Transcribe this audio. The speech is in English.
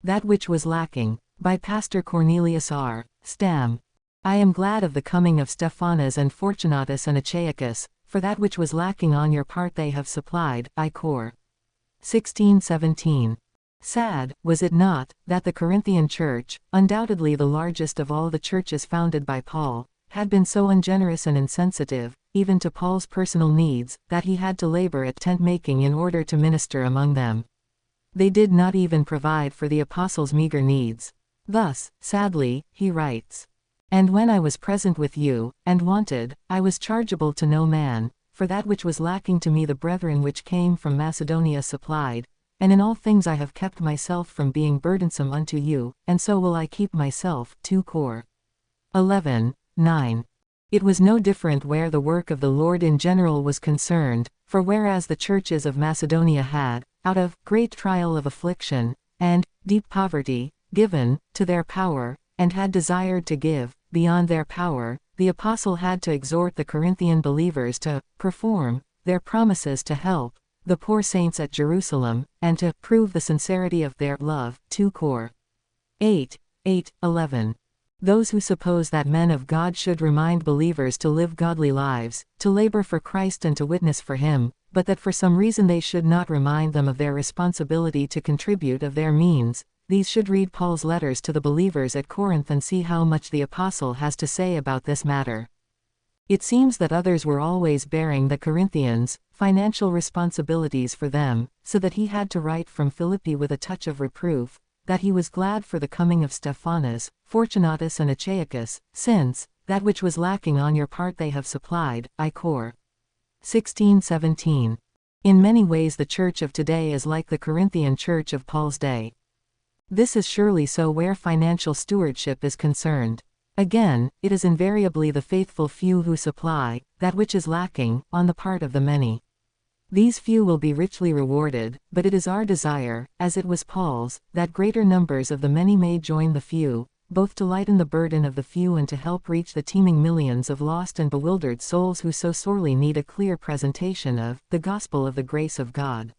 That which was lacking, by Pastor Cornelius R. Stam. I am glad of the coming of Stephanas and Fortunatus and Achaicus, for that which was lacking on your part they have supplied, I Cor. 16:17. Sad, was it not, that the Corinthian church, undoubtedly the largest of all the churches founded by Paul, had been so ungenerous and insensitive, even to Paul's personal needs, that he had to labor at tent-making in order to minister among them. They did not even provide for the apostles' meager needs. Thus, sadly, he writes, "And when I was present with you, and wanted, I was chargeable to no man, for that which was lacking to me the brethren which came from Macedonia supplied, and in all things I have kept myself from being burdensome unto you, and so will I keep myself." 2 Cor. 11:9. It was no different where the work of the Lord in general was concerned, for whereas the churches of Macedonia had, out of great trial of affliction, and deep poverty, given, to their power, and had desired to give, beyond their power, the apostle had to exhort the Corinthian believers to perform their promises to help the poor saints at Jerusalem, and to prove the sincerity of their love. 2 Cor. 8:11. Those who suppose that men of God should remind believers to live godly lives, to labor for Christ and to witness for Him, but that for some reason they should not remind them of their responsibility to contribute of their means, these should read Paul's letters to the believers at Corinth and see how much the apostle has to say about this matter. It seems that others were always bearing the Corinthians financial responsibilities for them, so that he had to write from Philippi with a touch of reproof, that he was glad for the coming of Stephanas, Fortunatus and Achaicus, since, that which was lacking on your part they have supplied, I Cor. 16:17. In many ways the church of today is like the Corinthian church of Paul's day. This is surely so where financial stewardship is concerned. Again, it is invariably the faithful few who supply that which is lacking on the part of the many. These few will be richly rewarded, but it is our desire, as it was Paul's, that greater numbers of the many may join the few, both to lighten the burden of the few and to help reach the teeming millions of lost and bewildered souls who so sorely need a clear presentation of the gospel of the grace of God.